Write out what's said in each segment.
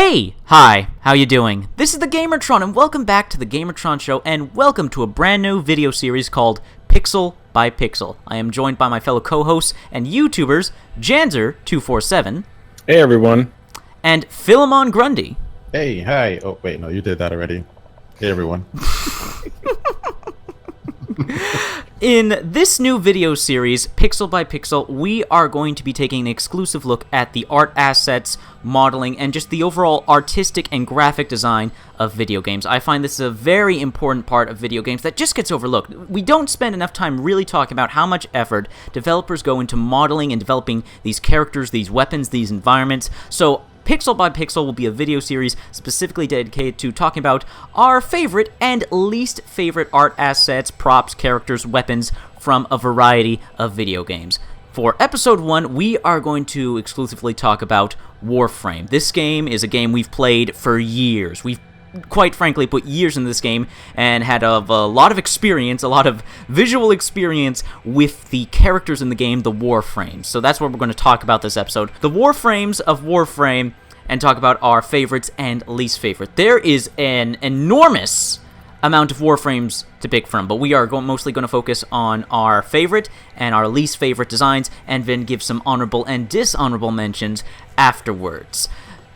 Hey! Hi, how you doing? This is the Gamertron, and welcome back to the Gamertron Show, and welcome to a brand new video series called Pixel by Pixel. I am joined by my fellow co-hosts and YouTubers, Janzer247. Hey everyone. And Philemon Grundy. Hey, hi. Oh, wait, no, you did that already. Hey everyone. In this new video series, Pixel by Pixel, we are going to be taking an exclusive look at the art assets, modeling, and just the overall artistic and graphic design of video games. I find this is a very important part of video games that just gets overlooked. We don't spend enough time really talking about how much effort developers go into modeling and developing these characters, these weapons, these environments. So Pixel by Pixel will be a video series specifically dedicated to talking about our favorite and least favorite art assets, props, characters, weapons from a variety of video games. For episode 1, we are going to exclusively talk about Warframe. This game is a game we've played for years. We've quite frankly put years in this game and had a lot of experience, a lot of visual experience with the characters in the game, the Warframes. So that's what we're going to talk about this episode. The Warframes of Warframe, and talk about our favorites and least favorite. There is an enormous amount of Warframes to pick from, but we are mostly going to focus on our favorite and our least favorite designs, and then give some honorable and dishonorable mentions afterwards.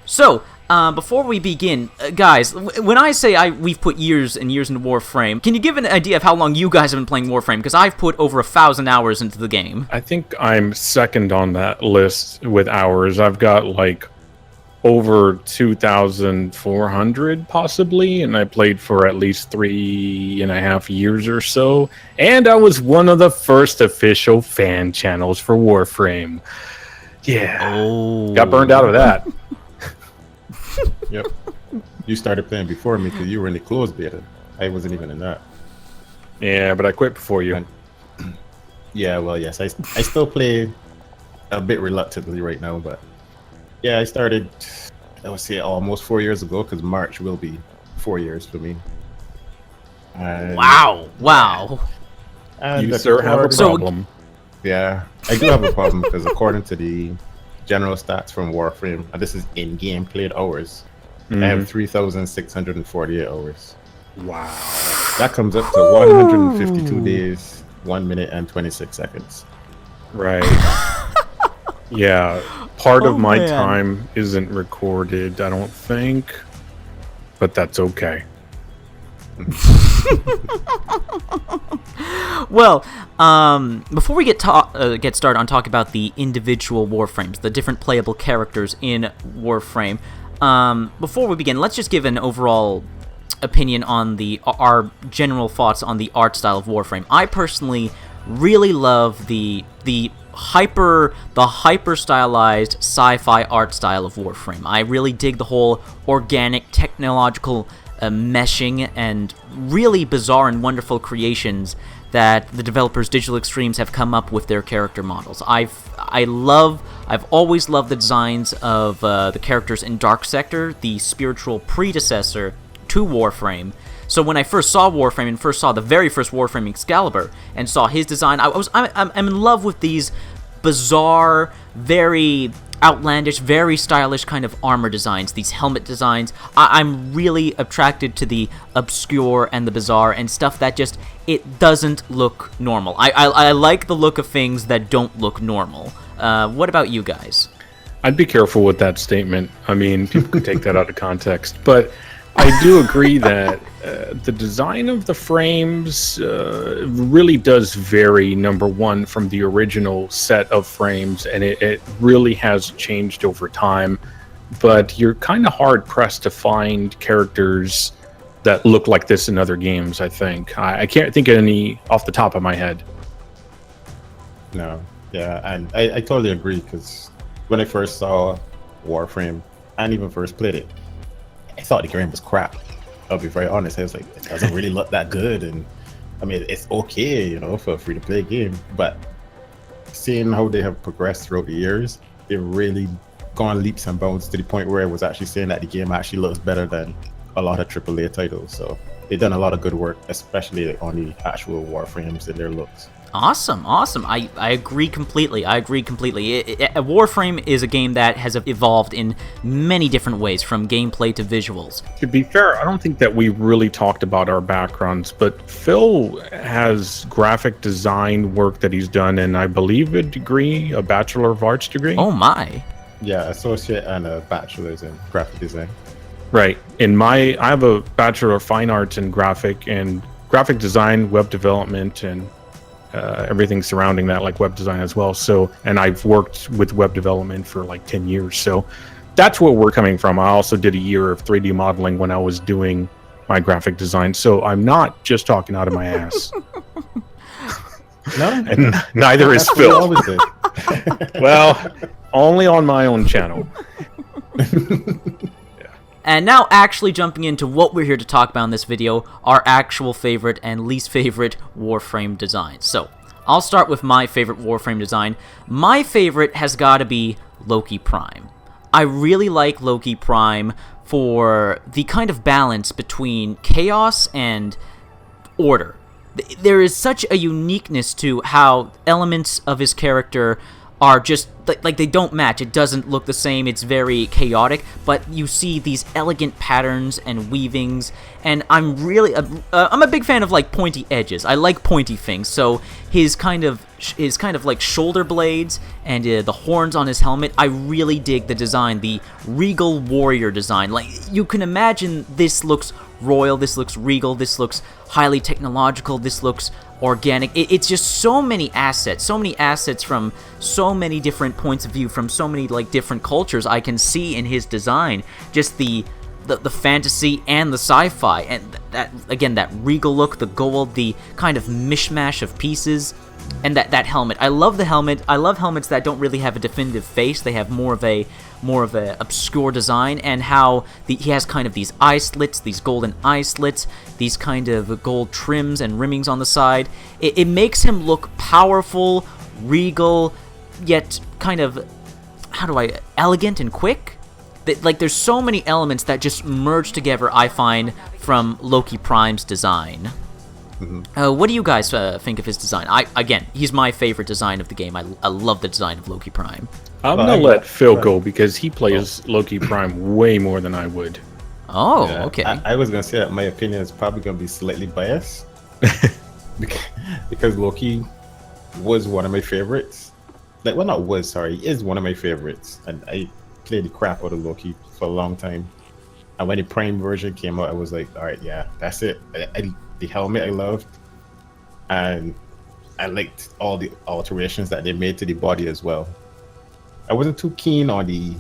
So, before we begin, guys, when I say we've put years and years into Warframe, can you give an idea of how long you guys have been playing Warframe? Because I've put over 1,000 hours into the game. I think I'm second on that list with hours. I've got like over 2,400 possibly, and I played for at least 3.5 years or so. And I was one of the first official fan channels for Warframe. Yeah. Oh. Got burned out of that. Yep. You started playing before me because you were in the closed beta. I wasn't even in that. Yeah, but I quit before you. Yeah, well, yes. I still play a bit reluctantly right now, but yeah, I started, I would say, almost 4 years ago, because March will be 4 years for me. And Wow. You, sir, have a problem. Yeah, I do have a problem because according to the general stats from Warframe, and this is in-game played hours, I have 3,648 hours. Wow. That comes up to 152 days, 1 minute, and 26 seconds. Right. Yeah. Part of my man. time isn't recorded, I don't think. But that's okay. Well, before we get started on talking about the individual Warframes, the different playable characters in Warframe, before we begin, let's just give an overall opinion on our general thoughts on the art style of Warframe. I personally really love the hyper stylized sci-fi art style of Warframe. I really dig the whole organic technological meshing and really bizarre and wonderful creations that the developers Digital Extremes have come up with their character models. I've always loved the designs of the characters in Dark Sector, the spiritual predecessor to Warframe. So when I first saw Warframe and first saw the very first Warframe Excalibur and saw his design, I'm in love with these bizarre, very outlandish, very stylish kind of armor designs, these helmet designs. I'm really attracted to the obscure and the bizarre and stuff that just, it doesn't look normal. I like the look of things that don't look normal. What about you guys? I'd be careful with that statement. I mean, people could take that out of context. But I do agree that the design of the frames really does vary, number one, from the original set of frames, and it really has changed over time. But you're kind of hard-pressed to find characters that look like this in other games, I think. I can't think of any off the top of my head. No, yeah, and I totally agree, because when I first saw Warframe, and even first played it, I thought the game was crap. I'll be very honest. I was like, it doesn't really look that good, and I mean, it's okay, you know, for a free-to-play game. But seeing how they have progressed throughout the years, they've really gone leaps and bounds to the point where I was actually saying that the game actually looks better than a lot of AAA titles. So they've done a lot of good work, especially on the actual Warframes and their looks. Awesome. I agree completely. Warframe is a game that has evolved in many different ways, from gameplay to visuals. To be fair, I don't think that we really talked about our backgrounds, but Phil has graphic design work that he's done, and I believe a Bachelor of Arts degree. Oh my. Yeah, associate and a bachelor's in graphic design. Right. I have a Bachelor of Fine Arts in graphic design, web development, and everything surrounding that, like web design as well. So, and I've worked with web development for like 10 years. So that's where we're coming from. I also did a year of 3D modeling when I was doing my graphic design. So I'm not just talking out of my ass. No, And neither is that's what you Phil. always did. Well, only on my own channel. And now actually jumping into what we're here to talk about in this video, our actual favorite and least favorite Warframe designs. So, I'll start with my favorite Warframe design. My favorite has got to be Loki Prime. I really like Loki Prime for the kind of balance between chaos and order. There is such a uniqueness to how elements of his character are just like they don't match. It doesn't look the same. It's very chaotic, but you see these elegant patterns and weavings, and I'm a big fan of like pointy edges. I like pointy things. So his kind of like shoulder blades and the horns on his helmet, I really dig the design, the regal warrior design. Like, you can imagine this looks royal, this looks regal, this looks highly technological, this looks organic. It's just so many assets from so many different points of view, from so many like different cultures I can see in his design. Just the fantasy and the sci-fi, and that regal look, the gold, the kind of mishmash of pieces, and that helmet. I love the helmet. I love helmets that don't really have a definitive face. They have more of a obscure design, and how he has kind of these eye slits, these golden eye slits, these kind of gold trims and rimmings on the side. It makes him look powerful, regal, yet kind of, elegant and quick. Like, there's so many elements that just merge together, I find, from Loki Prime's design. What do you guys think of his design? Again, he's my favorite design of the game. I love the design of Loki Prime. I'm going to let Phil go because he plays Loki Prime way more than I would. Oh, Yeah, okay. I was gonna say that my opinion is probably gonna be slightly biased because Loki was one of my favorites. Like, well, not was, sorry, he is one of my favorites, and I played the crap out of Loki for a long time. And when the Prime version came out, I was like, all right, yeah, that's it. The helmet I loved, and I liked all the alterations that they made to the body as well. I wasn't too keen on the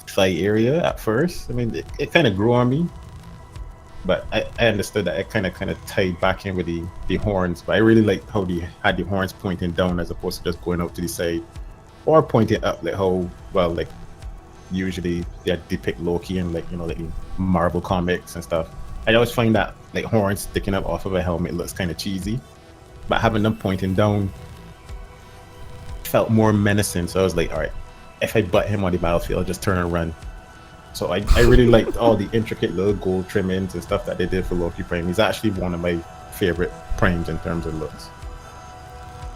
thigh area at first. I mean, it kind of grew on me, but I understood that it kind of tied back in with the horns. But I really liked how they had the horns pointing down as opposed to just going out to the side or pointing up, like how, well, like usually they depict Loki in, like, like Marvel comics and stuff. I always find that like horns sticking up off of a helmet looks kind of cheesy, but having them pointing down felt more menacing. So I was like, all right, if I butt him on the battlefield, I'll just turn and run. So I really liked all the intricate little gold trimmings and stuff that they did for Loki Prime. He's actually one of my favorite primes in terms of looks.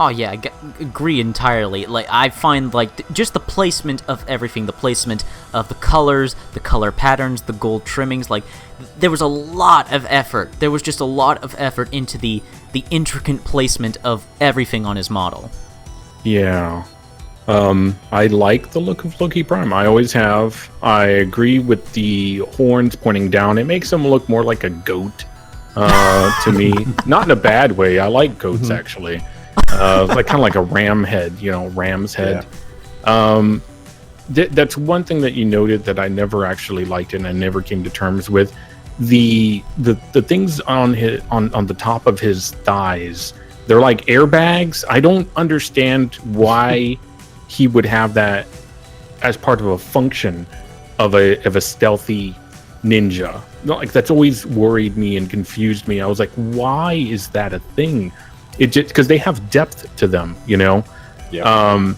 Oh yeah, I agree entirely. Like, I find like just the placement of everything, the placement of the colors, the color patterns, the gold trimmings, like there was a lot of effort. There was just a lot of effort into the intricate placement of everything on his model. Yeah. I like the look of Loki Prime. I always have. I agree with the horns pointing down. It makes him look more like a goat to me. Not in a bad way. I like goats, actually. Like kind of like a ram head, ram's head. Yeah. That's one thing that you noted that I never actually liked and I never came to terms with. The things on the top of his thighs, they're like airbags. I don't understand why he would have that as part of a function of a stealthy ninja. Like, that's always worried me and confused me. I was like, why is that a thing? It just because they have depth to them, Yeah.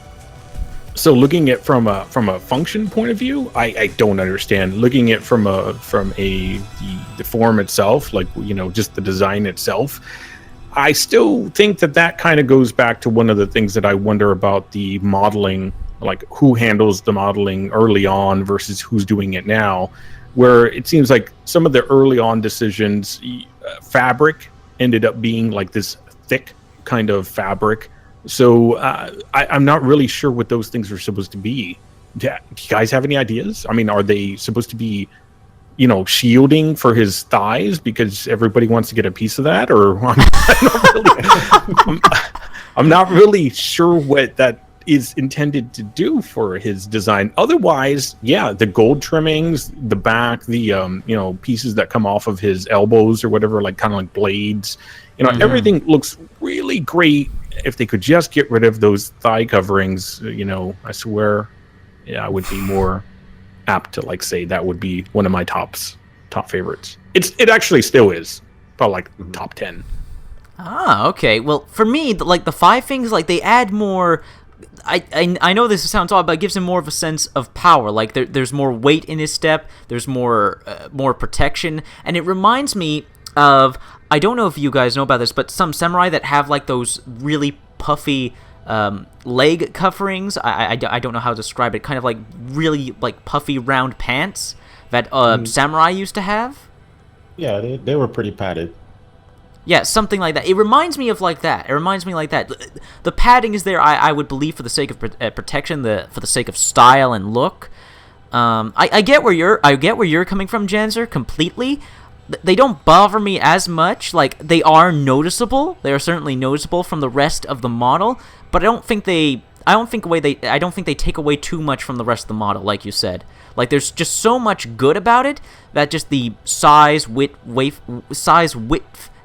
So looking at from a function point of view, I don't understand. Looking at from the form itself, like just the design itself, I still think that kind of goes back to one of the things that I wonder about the modeling, like who handles the modeling early on versus who's doing it now, where it seems like some of the early on decisions, fabric ended up being like this thick kind of fabric. So I'm not really sure what those things are supposed to be. Do you guys have any ideas? I mean, are they supposed to be, shielding for his thighs because everybody wants to get a piece of that? Or I'm not really sure what that is intended to do for his design. Otherwise, yeah, the gold trimmings, the back, the pieces that come off of his elbows or whatever, like kind of like blades, everything looks really great. If they could just get rid of those thigh coverings, I swear, I would be more apt to like say that would be one of my top favorites. It actually still is, about like top 10. Ah, okay. Well, for me, like the 5 things, like they add more. I know this sounds odd, but it gives him more of a sense of power. Like there's more weight in his step. There's more protection, and it reminds me of, I don't know if you guys know about this, but some samurai that have like those really puffy leg coverings. I don't know how to describe it. Kind of like really like puffy round pants that samurai used to have. Yeah, they were pretty padded. Yeah, something like that. It reminds me of like that. It reminds me like that. The padding is there, I would believe, for the sake of protection, for the sake of style and look. I get where you're coming from, Janzer, completely. They don't bother me as much. Like, they are noticeable. They are certainly noticeable from the rest of the model, but I don't think they take away too much from the rest of the model, like you said. Like, there's just so much good about it that just the size, width,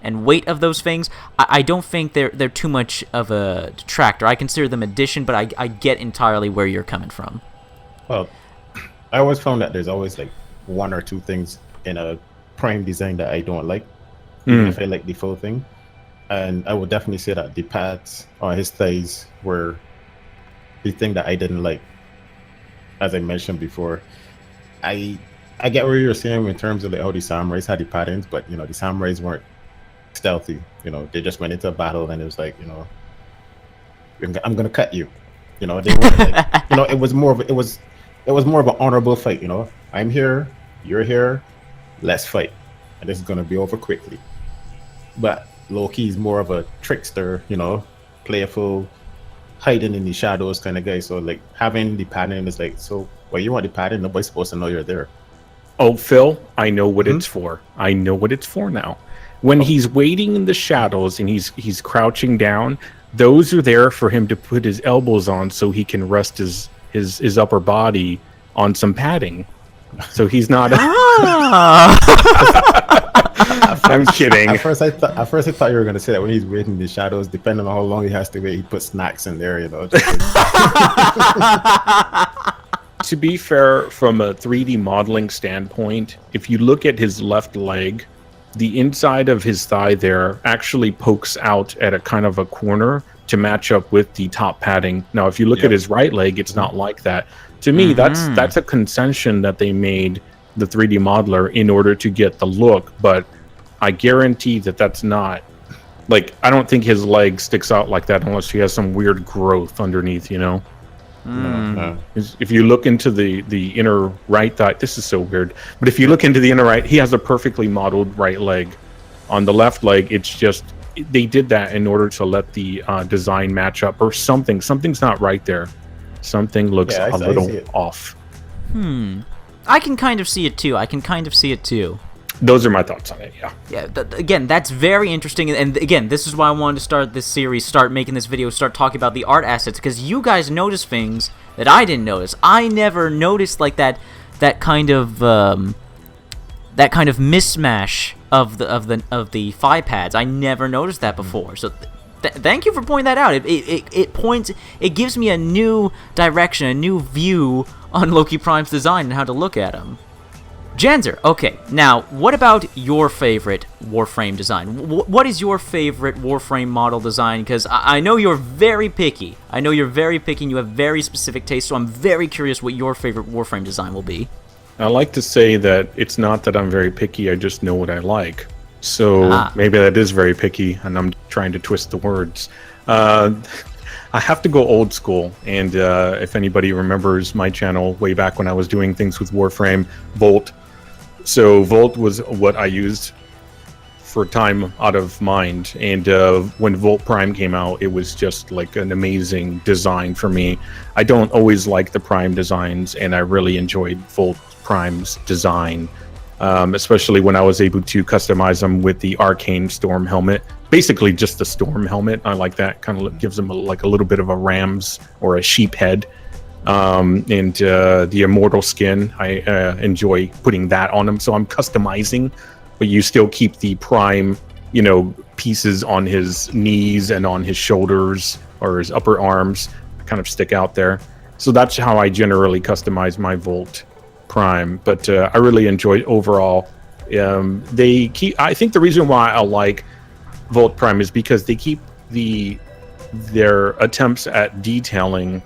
and weight of those things, I don't think they're too much of a detractor. I consider them addition, but I get entirely where you're coming from. Well, I always found that there's always like one or two things in a Prime design that I don't like, even if I like the full thing. And I would definitely say that the pads on his thighs were the thing that I didn't like. As I mentioned before, I get what you're saying in terms of like how the samurais had the patterns, but the samurais weren't stealthy. They just went into a battle and it was like, I'm gonna cut you. They weren't like, it was more of an honorable fight. I'm here, you're here, let's fight, and this is gonna be over quickly. But Loki is more of a trickster, playful, hiding in the shadows kind of guy. So like having the pattern is like, so well, you want the pattern, nobody's supposed to know you're there. Oh, Phil, I know what it's for. I know what it's for now. When he's waiting in the shadows and he's crouching down, those are there for him to put his elbows on so he can rest his upper body on some padding. So he's not. I'm kidding. At first I thought you were gonna say that when he's waiting in the shadows, depending on how long he has to wait, he puts snacks in there. To be fair, from a 3D modeling standpoint, if you look at his left leg, the inside of his thigh there actually pokes out at a kind of a corner to match up with the top padding. Now, if you look at his right leg, it's not like that. To me, that's a concession that they made, the 3D modeler, in order to get the look. But I guarantee that's not, like, I don't think his leg sticks out like that unless he has some weird growth underneath, No. If you look into the inner right thigh, this is so weird, but if you look into the inner right, he has a perfectly modeled right leg. On the left leg, it's just, they did that in order to let the design match up or something. Something's not right there. Something looks a little off. I can kind of see it too. Those are my thoughts on it, yeah. Yeah, again, that's very interesting, and again, this is why I wanted to start this series, start making this video, start talking about the art assets, because you guys notice things that I didn't notice. I never noticed like that kind of mismatch of the thigh pads. I never noticed that before. So thank you for pointing that out. It gives me a new direction, a new view on Loki Prime's design and how to look at him. Janzer, okay, now, what about your favorite Warframe design? What is your favorite Warframe model design? Because I know you're very picky. And you have very specific taste, so I'm very curious what your favorite Warframe design will be. I like to say that it's not that I'm very picky, I just know what I like. So maybe that is very picky, and I'm trying to twist the words. I have to go old school, and if anybody remembers my channel way back when I was doing things with Warframe, Volt. So Volt was what I used for time out of mind, and when Volt Prime came out, it was just like an amazing design for me. I don't always like the Prime designs, and I really enjoyed Volt Prime's design, especially when I was able to customize them with the Arcane Storm helmet. Basically just the Storm helmet. I like that. Kind of gives them like a little bit of a ram's or a sheep head. And the Immortal skin, I enjoy putting that on them. So I'm customizing, but you still keep the Prime, pieces on his knees and on his shoulders or his upper arms kind of stick out there. So that's how I generally customize my Volt Prime. But I really enjoy overall. I think the reason why I like Volt Prime is because they keep their attempts at detailing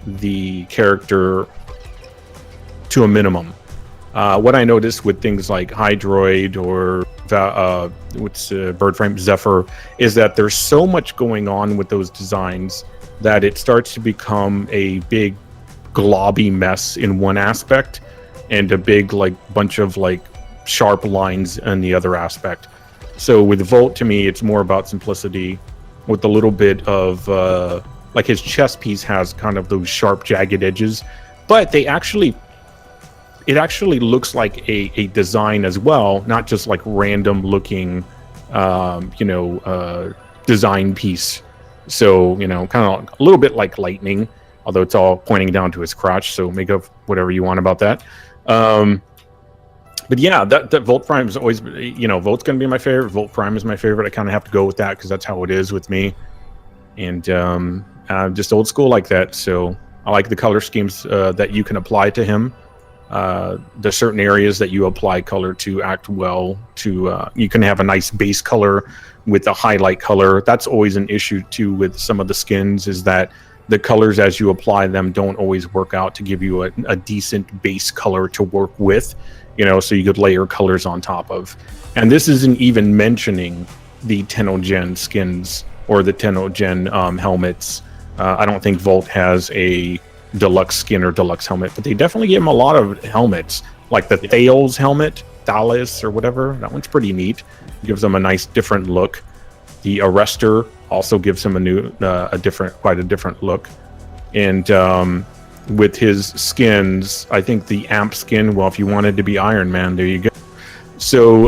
the character to a minimum. What I noticed with things like Hydroid or Birdframe Zephyr is that there's so much going on with those designs that it starts to become a big globby mess in one aspect and a big bunch of sharp lines in the other aspect. So with Volt, to me, it's more about simplicity with a little bit of his chest piece has kind of those sharp, jagged edges, but it actually looks like a design as well, not just like random looking, design piece. So, kind of a little bit like lightning, although it's all pointing down to his crotch. So make up whatever you want about that. But yeah, that Volt Prime is always, Volt's going to be my favorite. Volt Prime is my favorite. I kind of have to go with that because that's how it is with me. And just old school like that. So I like the color schemes that you can apply to him. There's certain areas that you apply color to act well. You can have a nice base color with a highlight color. That's always an issue too with some of the skins, is that the colors as you apply them don't always work out to give you a decent base color to work with. So you could layer colors on top of. And this isn't even mentioning the Tenno-Gen skins or the Tenno-Gen helmets. I don't think Volt has a deluxe skin or deluxe helmet, but they definitely give him a lot of helmets, like the Thales helmet, Thalis or whatever. That one's pretty neat. Gives them a nice different look. The Arrestor also gives him quite a different look. And with his skins, I think the Amp skin, well, if you wanted to be Iron Man, there you go. So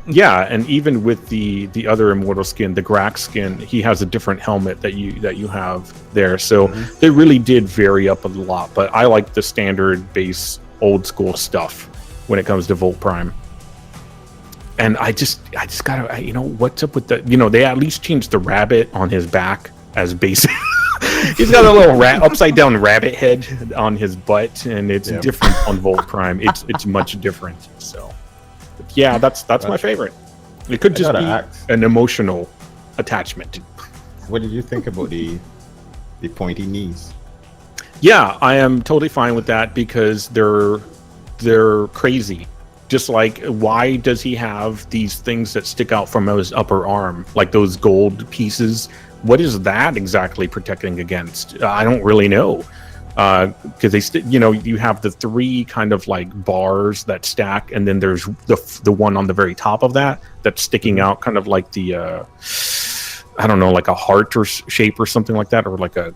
yeah, and even with the other Immortal skin, the Grax skin, he has a different helmet that you have there. So they really did vary up a lot, but I like the standard base old school stuff when it comes to Volt Prime. And I just gotta, what's up with they at least changed the rabbit on his back as basic. He's got a little upside down rabbit head on his butt, and it's different on Volt Prime. It's much different. So, but yeah, that's my favorite. It could just be an emotional attachment. What did you think about the pointy knees? Yeah, I am totally fine with that because they're crazy. Just like, why does he have these things that stick out from his upper arm, like those gold pieces? What is that exactly protecting against? I don't really know. Because you have the three kind of like bars that stack, and then there's the one on the very top of that's sticking out, kind of like the I don't know, like a heart or shape or something like that, or like a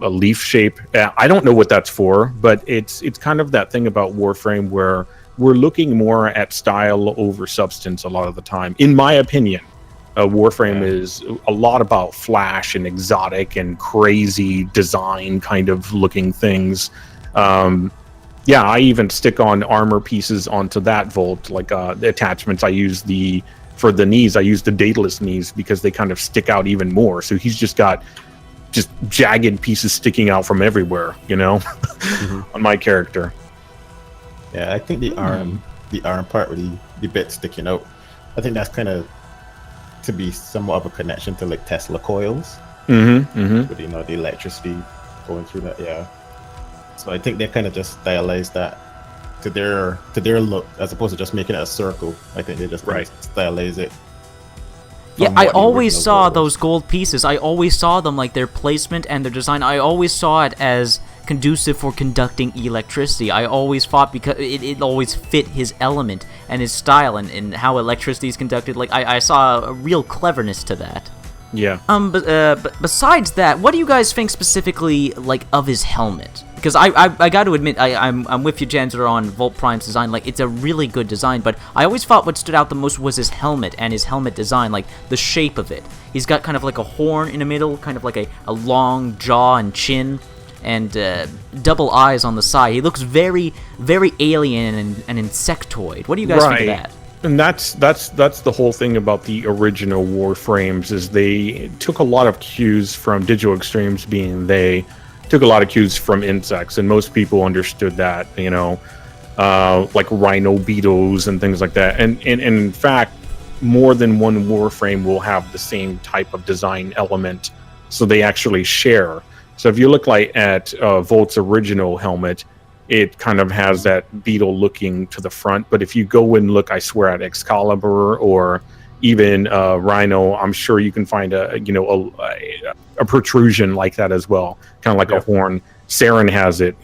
leaf shape. I don't know what that's for, but it's kind of that thing about Warframe where we're looking more at style over substance a lot of the time, in my opinion. Warframe is a lot about flash and exotic and crazy design kind of looking things. I even stick on armor pieces onto that Volt, like the attachments. For the knees, I use the Daedalus knees because they kind of stick out even more. So he's just got jagged pieces sticking out from everywhere, on my character. Yeah, I think the arm part with the bit sticking out, I think that's kind of to be somewhat of a connection to like Tesla coils. With the electricity going through that. Yeah. So I think they kind of just stylized that to their look, as opposed to just making it a circle. I think they just kind of stylize it. Yeah, I always saw those gold pieces. I always saw them, like their placement and their design. I always saw it as conducive for conducting electricity. I always thought because it always fit his element and his style and how electricity is conducted. Like I saw a real cleverness to that. Yeah. But besides that, what do you guys think specifically, like, of his helmet? Because I got to admit, I'm with you, Janzer, on Volt Prime's design. Like, it's a really good design, but I always thought what stood out the most was his helmet and his helmet design, like, the shape of it. He's got kind of like a horn in the middle, kind of like a long jaw and chin, and double eyes on the side. He looks very, very alien and insectoid. What do you guys think of that? And that's the whole thing about the original Warframes, is they took a lot of cues from Digital Extremes, being they took a lot of cues from insects, and most people understood that, like rhino beetles and things like that. And in fact, more than one Warframe will have the same type of design element, so they actually share. So if you look at Volt's original helmet, it kind of has that beetle looking to the front. But if you go and look, I swear, at Excalibur or even Rhino, I'm sure you can find a protrusion like that as well, kind of like a horn. Saren has it,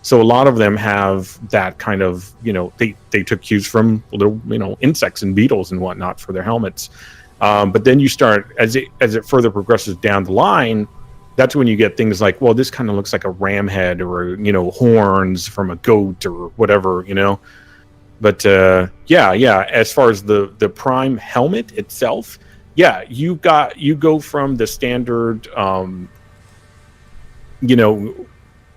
So a lot of them have that kind of, they took cues from little, insects and beetles and whatnot for their helmets. But then you start, as it further progresses down the line, that's when you get things like, well, this kind of looks like a ram head, or horns from a goat or whatever, But yeah. As far as the Prime helmet itself, yeah, you go from the standard,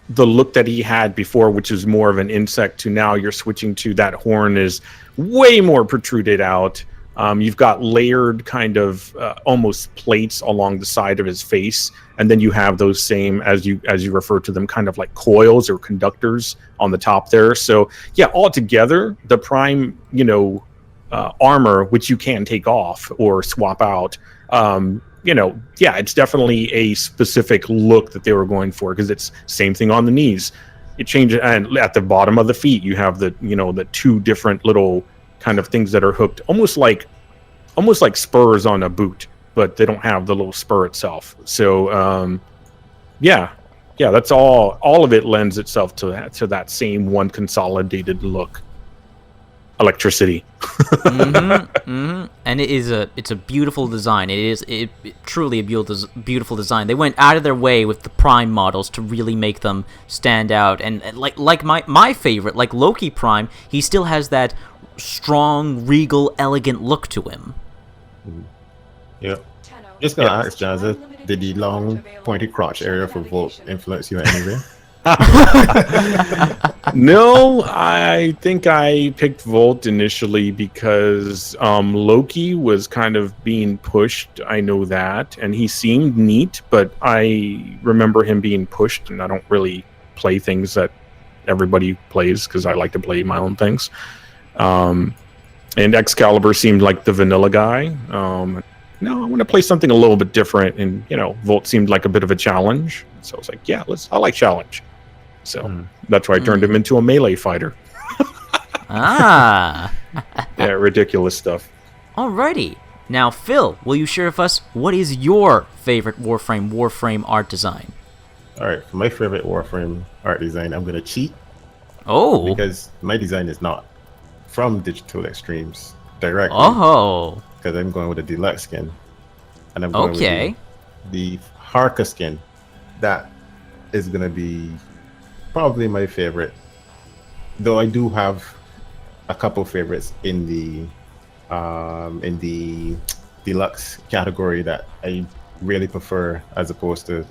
the look that he had before, which is more of an insect, to now you're switching to that horn is way more protruded out. You've got layered kind of almost plates along the side of his face, and then you have those same, as you refer to them, kind of like coils or conductors on the top there. So yeah, altogether, the Prime, armor, which you can take off or swap out, yeah, it's definitely a specific look that they were going for, because it's same thing on the knees. It changes, and at the bottom of the feet, you have the the two different little kind of things that are hooked, almost like spurs on a boot, but they don't have the little spur itself. So yeah, that's all of it lends itself to that same one consolidated look. Electricity. And it's a beautiful design. It truly a beautiful design. They went out of their way with the Prime models to really make them stand out. And like my favorite, like Loki Prime, he still has that strong, regal, elegant look to him. Yeah. Just gonna ask, Jazza, did the long, pointy crotch area for Volt influence you in any way? No, I think I picked Volt initially because Loki was kind of being pushed. I know that, and he seemed neat, but I remember him being pushed, and I don't really play things that everybody plays because I like to play my own things. And Excalibur seemed like the vanilla guy. No, I want to play something a little bit different, and Volt seemed like a bit of a challenge. So I was like, yeah, I like challenge. So that's why I turned him into a melee fighter. Yeah, ridiculous stuff. Alrighty. Now, Phil, will you share with us what is your favorite Warframe art design? Alright, for my favorite Warframe art design, I'm going to cheat. Oh. Because my design is not from Digital Extremes directly. Oh. Because I'm going with the deluxe skin. And I'm going with the Harka skin. That is going to be probably my favorite, though I do have a couple favorites in the deluxe category that I really prefer, as opposed to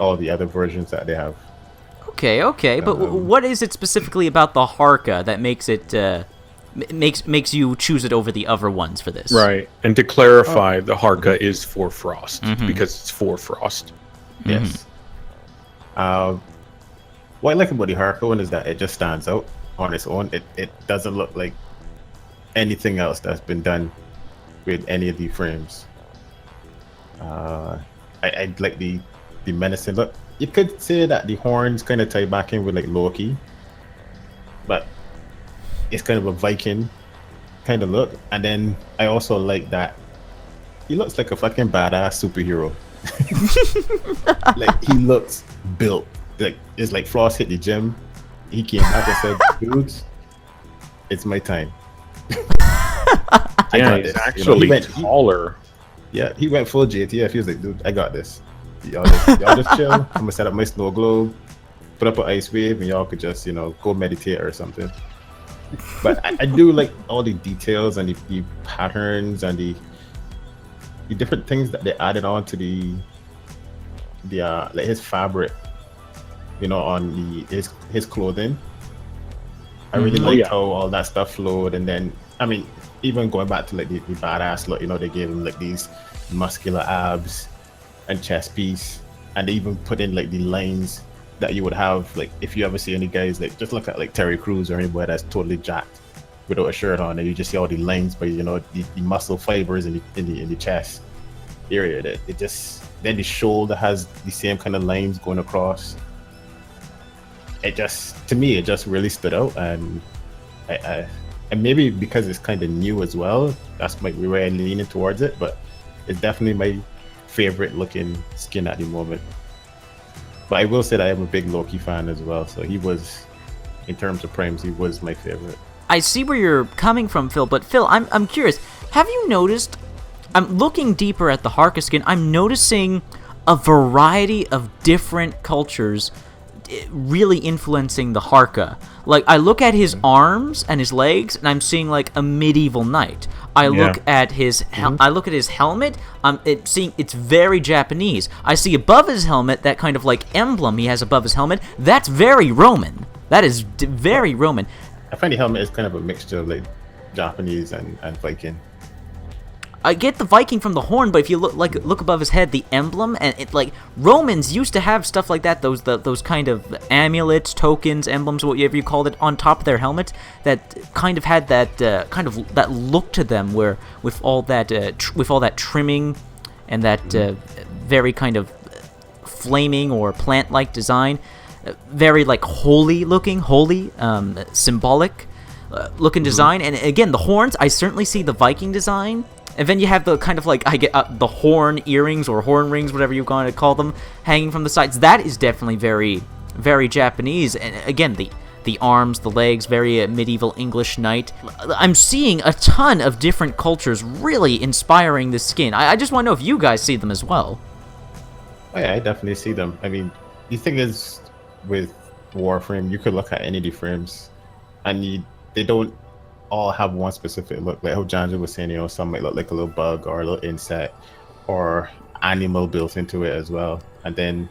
all the other versions that they have. Okay, but what is it specifically about the Harka that makes it makes you choose it over the other ones for this? Right, and to clarify, the Harka is for Frost, because it's for Frost. Yes. What I like about the Harka one is that it just stands out on its own. It doesn't look like anything else that's been done with any of the frames. I like the menacing look. You could say that the horns kind of tie back in with like Loki, but it's kind of a Viking kind of look. And then I also like that he looks like a fucking badass superhero. Like he looks built. Like it's like Floss hit the gym. He came back and said, "Dudes, it's my time." Yeah, he's actually taller. Yeah, he went full JTF. He was like, "Dude, I got this. Y'all just chill. I'm gonna set up my snow globe, put up an ice wave, and y'all could just, go meditate or something." But I do like all the details and the patterns and the different things that they added on to the like his fabric, on his clothing. I really liked how all that stuff flowed, and then I mean, even going back to like the badass look, they gave him like these muscular abs and chest piece, and they even put in like the lines that you would have like if you ever see any guys, like just look at like Terry Crews or anybody that's totally jacked without a shirt on, and you just see all the lines, but the muscle fibers in the chest area. That it just, then the shoulder has the same kind of lines going across. It just, to me, it just really stood out, and and maybe because it's kind of new as well, that's like we were leaning towards it, but it's definitely my favorite looking skin at the moment. But I will say that I am a big Loki fan as well, so he was, in terms of primes, he was my favorite. I see where you're coming from, Phil, but Phil, I'm curious. Have you noticed, I'm looking deeper at the Harka skin, I'm noticing a variety of different cultures really influencing the Harka. Like, I look at his arms and his legs, and I'm seeing like a medieval knight. I look at his helmet. It's very Japanese. I see above his helmet that kind of like emblem he has above his helmet. That's very Roman. That is very Roman. I find the helmet is kind of a mixture of like Japanese and Viking. I get the Viking from the horn, but if you look above his head, the emblem, and it, like, Romans used to have stuff like that, those kind of amulets, tokens, emblems, whatever you called it, on top of their helmets, that kind of had that that look to them, where with all that trimming and that very kind of flaming or plant-like design, very like holy, symbolic looking design. And again, the horns, I certainly see the Viking design. And then you have the kind of like, I get the horn earrings or horn rings, whatever you're going to call them, hanging from the sides. That is definitely very, very Japanese. And again, the arms, the legs, very medieval English knight. I'm seeing a ton of different cultures really inspiring this skin. I just want to know if you guys see them as well. Oh yeah, I definitely see them. I mean, the thing is, with Warframe, you could look at any of the frames, and they don't all have one specific look. Like how Janja was saying, some might look like a little bug or a little insect or animal built into it as well. And then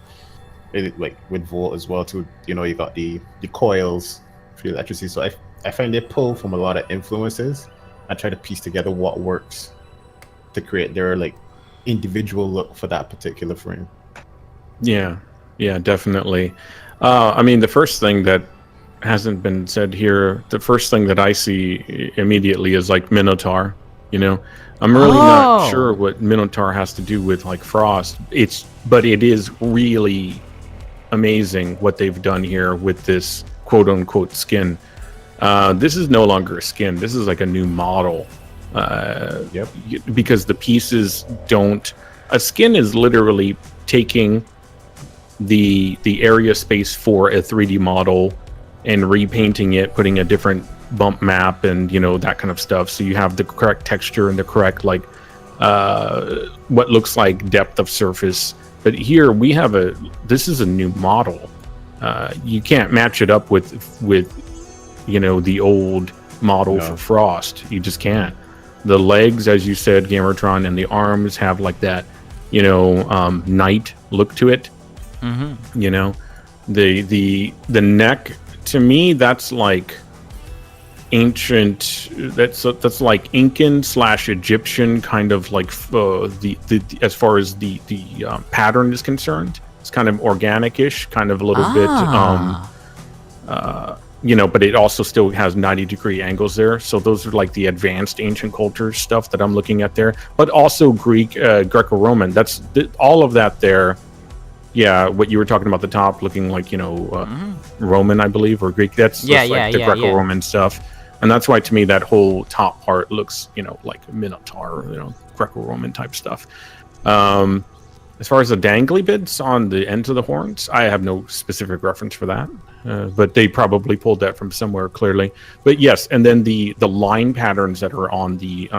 like with Volt as well too, you got the coils for electricity. So I find they pull from a lot of influences and try to piece together what works to create their like individual look for that particular frame. Yeah, definitely. I mean, the first thing that hasn't been said here, the first thing that I see immediately is like Minotaur. I'm really not sure what Minotaur has to do with like Frost. But it is really amazing what they've done here with this quote unquote skin. This is no longer a skin. This is like a new model. Because the pieces don't. A skin is literally taking the area space for a 3D model and repainting it, putting a different bump map and that kind of stuff, so you have the correct texture and the correct like what looks like depth of surface. But here we have this is a new model. You can't match it up with the old model for Frost. You just can't. The legs, as you said, Gamertron, and the arms have like that knight look to it. The neck, to me, that's like ancient. That's like Incan / Egyptian kind of like the as far as the pattern is concerned. It's kind of organic-ish, kind of a little bit. But it also still has 90-degree angles there. So those are like the advanced ancient culture stuff that I'm looking at there. But also Greco-Roman. That's all of that there. Yeah, what you were talking about, the top looking like, Roman, I believe, or Greek. That's like the Greco-Roman stuff. And that's why, to me, that whole top part looks, like a Minotaur, Greco-Roman type stuff. As far as the dangly bits on the ends of the horns, I have no specific reference for that. But they probably pulled that from somewhere, clearly. But yes, and then the line patterns that are on the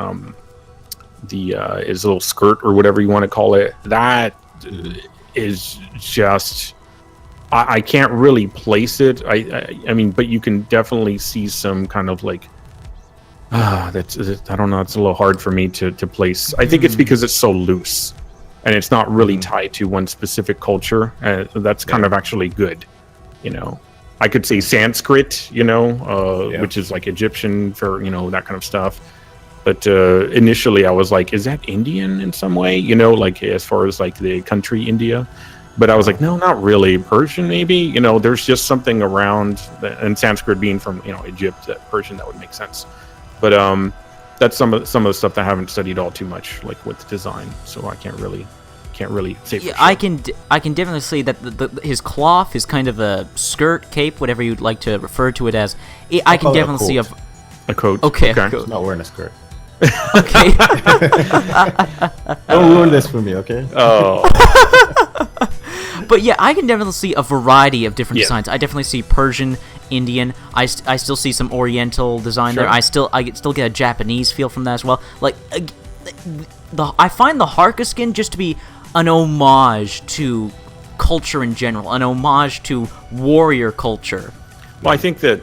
his little skirt or whatever you want to call it, that is just... I can't really place it. I mean, but you can definitely see some kind of like, I don't know. It's a little hard for me to place. I think it's because it's so loose, and it's not really tied to one specific culture. That's kind of actually good, I could say Sanskrit, which is like Egyptian for that kind of stuff. But initially, I was like, is that Indian in some way? Like as far as like the country India. But I was like, no, not really. Persian, maybe. There's just something around, and Sanskrit being from Egypt, Persian, that would make sense. But that's some of the stuff that I haven't studied all too much, like with the design. So I can't really say. Yeah, for sure. I can definitely see that his cloth, his kind of a skirt, cape, whatever you'd like to refer to it as. I can definitely see a coat. Okay. He's not wearing a skirt. Okay. Don't ruin this for me, okay? Oh. But yeah, I can definitely see a variety of different designs. I definitely see Persian, Indian. I still see some Oriental design there. I still get a Japanese feel from that as well. Like, I find the Harka skin just to be an homage to culture in general, an homage to warrior culture. Well, I think that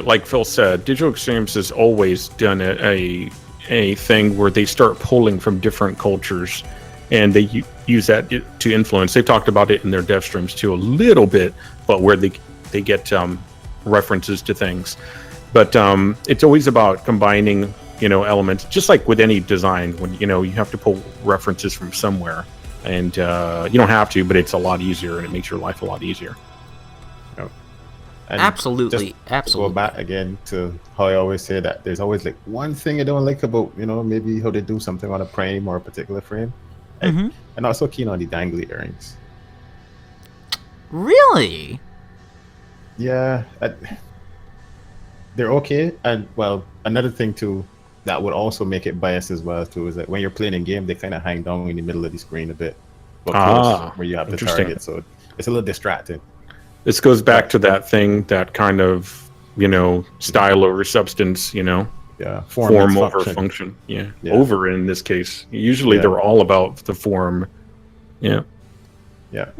like Phil said, Digital Extremes has always done a thing where they start pulling from different cultures, and they use that to influence. They've talked about it in their dev streams too a little bit, but where they get references to things. But it's always about combining, elements, just like with any design. When you have to pull references from somewhere, and you don't have to, but it's a lot easier, and it makes your life a lot easier. And Absolutely. To go back again to how I always say that there's always like one thing I don't like about, maybe how they do something on a frame or a particular frame. And I'm not so keen on the dangly earrings. Really? Yeah. They're okay. And, well, another thing, too, that would also make it biased as well, too, is that when you're playing in game, they kind of hang down in the middle of the screen a bit. But where you have the target, so it's a little distracting. This goes back to that thing, that kind of, style over substance, Yeah, form over function. Yeah. Over in this case. Usually they're all about the form. Yeah. Yeah.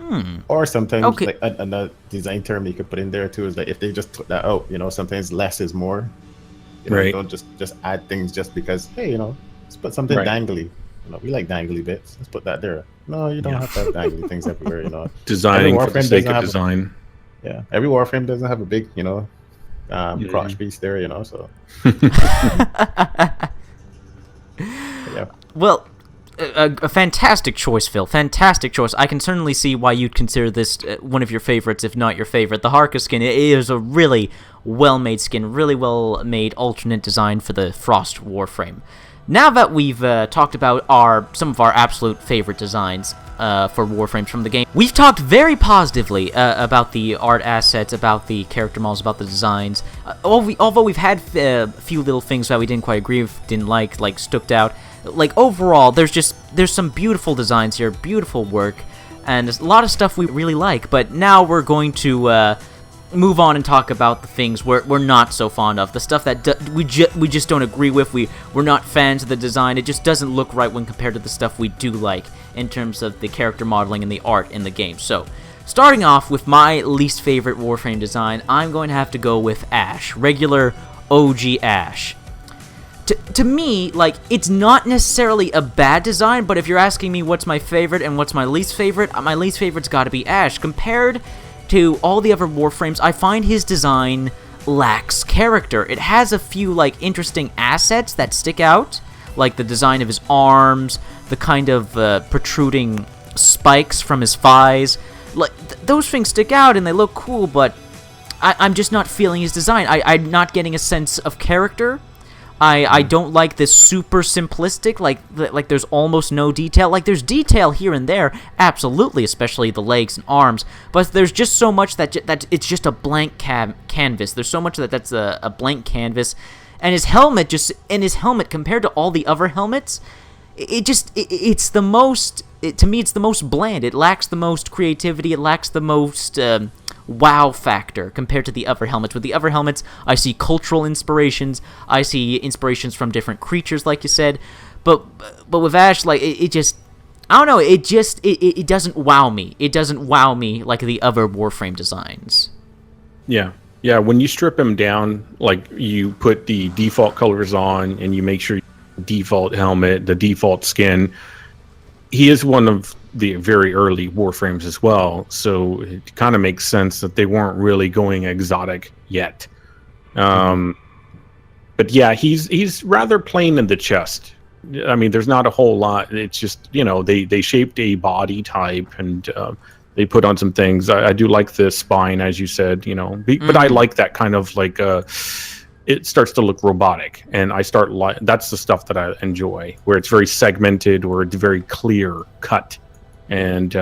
Or sometimes like another design term you could put in there too is like if they just put that out, sometimes less is more. Right. Don't just add things just because, hey, let's put something dangly. We like dangly bits. Let's put that there. No, you don't have to have dangly things everywhere, Designing for the sake of design. Every Warframe doesn't have a big, crotch piece there, so. Yeah. Well, a fantastic choice, Phil. Fantastic choice. I can certainly see why you'd consider this one of your favorites, if not your favorite. The Harka skin is a really well-made skin, really well-made alternate design for the Frost Warframe. Now that we've talked about some of our absolute favorite designs for Warframes from the game, we've talked very positively about the art assets, about the character models, about the designs. Although we've had a few little things that we didn't quite agree with, didn't like stuck out. Like overall, there's some beautiful designs here, beautiful work, and there's a lot of stuff we really like. But now we're going to move on and talk about the things we're not so fond of, the stuff that we just don't agree with. We're not fans of the design. It just doesn't look right when compared to the stuff we do like in terms of the character modeling and the art in the game. So, starting off with my least favorite Warframe design, I'm going to have to go with Ash, regular OG Ash. To me, like, it's not necessarily a bad design, but if you're asking me what's my favorite and what's my least favorite's got to be Ash. Compared to all the other Warframes, I find his design lacks character. It has a few, like, interesting assets that stick out, like the design of his arms, the kind of protruding spikes from his thighs. Like, those things stick out and they look cool, but I'm just not feeling his design. I'm not getting a sense of character. I don't like this super simplistic, like there's almost no detail. Like, there's detail here and there, absolutely, especially the legs and arms, but there's just so much that it's just a blank canvas. There's so much that's a blank canvas, and his helmet compared to all the other helmets, it's the most, to me, it's the most bland. It lacks the most creativity. It lacks the most wow factor compared to the other helmets. With the other helmets, I see cultural inspirations. I see inspirations from different creatures, like you said. But with Ash, like, it just, I don't know. It doesn't wow me. It doesn't wow me like the other Warframe designs. Yeah. Yeah, when you strip him down, like, you put the default colors on and you make sure default helmet, the default skin, he is one of the very early Warframes as well, so it kind of makes sense that they weren't really going exotic yet. But yeah, he's rather plain in the chest. I mean, there's not a whole lot. It's just, they shaped a body type and they put on some things. I do like the spine, as you said, but I like that kind of like it starts to look robotic, and that's the stuff that I enjoy, where it's very segmented, or it's very clear cut, and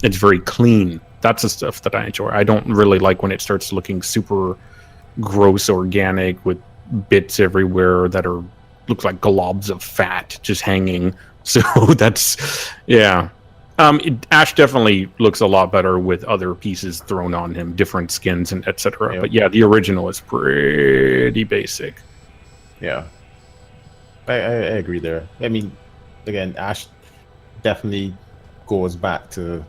it's very clean. That's the stuff that I enjoy. I don't really like when it starts looking super gross organic with bits everywhere that look like globs of fat just hanging. So that's, yeah. Ash definitely looks a lot better with other pieces thrown on him, different skins and etc. Yep. But yeah, the original is pretty basic. Yeah, I agree there. I mean, again, Ash definitely goes back to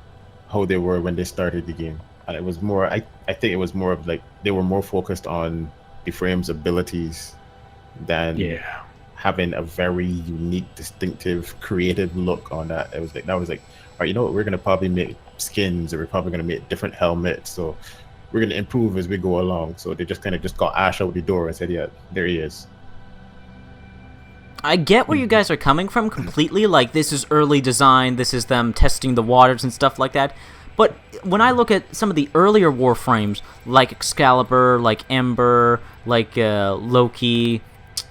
how they were when they started the game, and it was more. I think it was more of like they were more focused on the frame's abilities than having a very unique, distinctive, creative look on that. It was like all right, you know what? We're gonna probably make skins, or we're probably gonna make different helmets. So we're gonna improve as we go along. So they just kind of got Ash out the door and said, "Yeah, there he is." I get where you guys are coming from completely. Like, this is early design. This is them testing the waters and stuff like that. But when I look at some of the earlier Warframes, like Excalibur, like Ember, like Loki,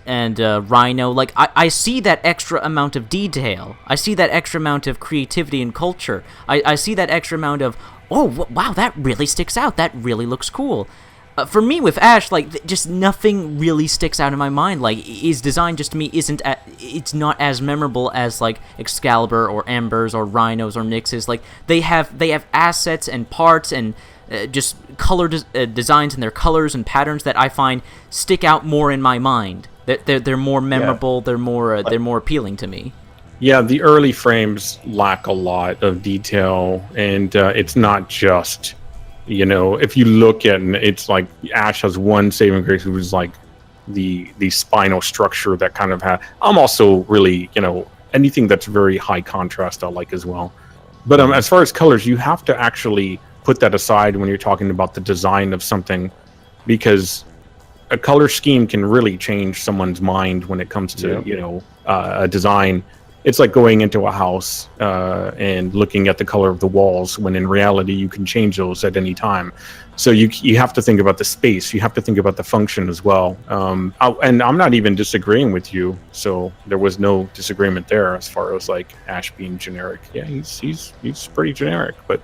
and Rhino, like, I see that extra amount of detail. I see that extra amount of creativity and culture. I see that extra amount of, oh, wow, that really sticks out. That really looks cool. For me, with Ash, like, just nothing really sticks out in my mind. Like, his design just to me it's not as memorable as, like, Excalibur or Embers or Rhinos or Nyx's. Like, they have assets and parts and just color designs and their colors and patterns that I find stick out more in my mind. They're more memorable. Yeah. They're more appealing to me. Yeah, the early frames lack a lot of detail, and it's not just, if you look at it, it's like Ash has one saving grace, which is like the spinal structure that kind of I'm also really, anything that's very high contrast I like as well. But as far as colors, you have to actually put that aside when you're talking about the design of something, because a color scheme can really change someone's mind when it comes to a design. It's like going into a house and looking at the color of the walls, when in reality you can change those at any time. So you have to think about the space. You have to think about the function as well. And I'm not even disagreeing with you. So there was no disagreement there as far as like Ash being generic. Yeah, he's pretty generic, but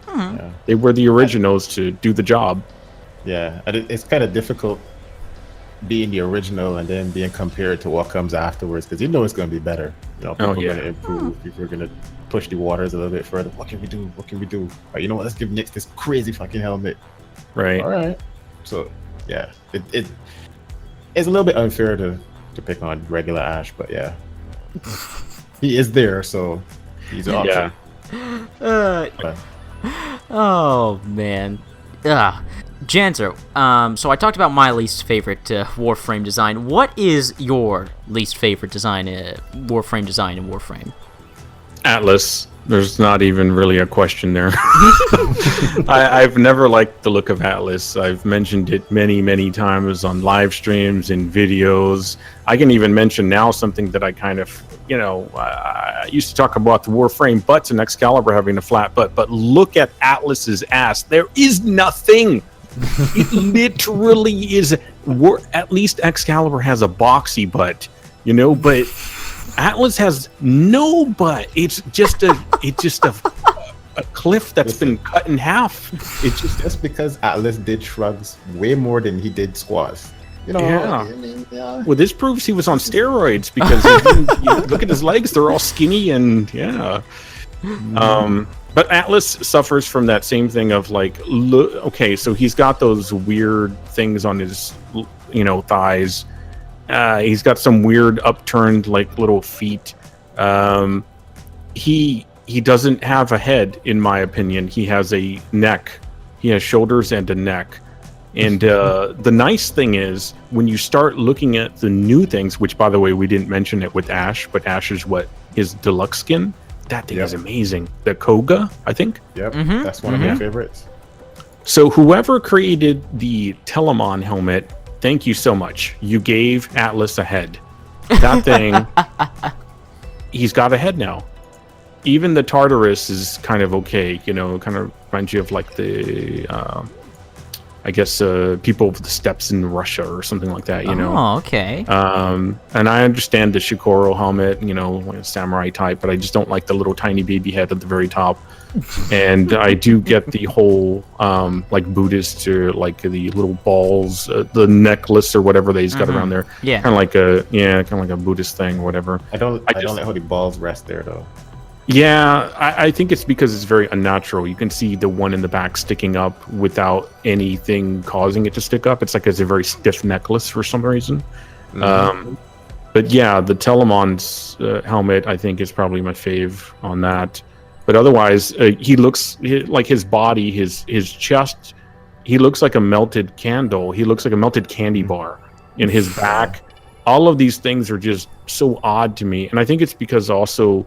they were the originals to do the job. Yeah, and it's kind of difficult being the original and then being compared to what comes afterwards, because it's going to be better. People are going to improve. People are going to push the waters a little bit further. What can we do? All right, you know what? Let's give Nyx this crazy fucking helmet. Right. All right. So yeah, it's a little bit unfair to pick on regular Ash, but yeah, he is there, so he's an option. Oh man. Janzer, so I talked about my least favorite Warframe design. What is your least favorite design, Warframe design in Warframe? Atlas. There's not even really a question there. I've never liked the look of Atlas. I've mentioned it many, many times on live streams and videos. I can even mention now something that I kind of, I used to talk about the Warframe butts and Excalibur having a flat butt, but look at Atlas's ass. There is nothing. It literally is. At least Excalibur has a boxy butt. you know. But Atlas has no butt. It's just a cliff that's been cut in half. It's just because Atlas did shrugs way more than he did squats. You know, Yeah. I mean, yeah. Well, this proves he was on steroids because you look at his legs; they're all skinny and yeah. But Atlas suffers from that same thing of like, okay, so he's got those weird things on his, thighs. He's got some weird upturned like little feet. He doesn't have a head, in my opinion. He has a neck. He has shoulders and a neck. And the nice thing is, when you start looking at the new things, which, by the way, we didn't mention it with Ash, but Ash is his deluxe skin. That thing is amazing. The Koga, I think. Yep, that's one of my favorites. So whoever created the Telemon helmet, thank you so much. You gave Atlas a head. That thing, he's got a head now. Even the Tartarus is kind of okay, kind of reminds you of like the... I guess people with the steps in Russia or something like that, Oh, okay. And I understand the Shikoro helmet, like a samurai type, but I just don't like the little tiny baby head at the very top. And I do get the whole like Buddhist or like the little balls, the necklace or whatever he's got around there. Yeah. Kind of like a Buddhist thing or whatever. I don't like how the balls rest there though. Yeah, I think it's because it's very unnatural. You can see the one in the back sticking up without anything causing it to stick up. It's like it's a very stiff necklace for some reason. But yeah, the Telemon's helmet, I think, is probably my fave on that. But otherwise, he looks like his body, his chest, he looks like a melted candle. He looks like a melted candy bar in his back. All of these things are just so odd to me. And I think it's because also...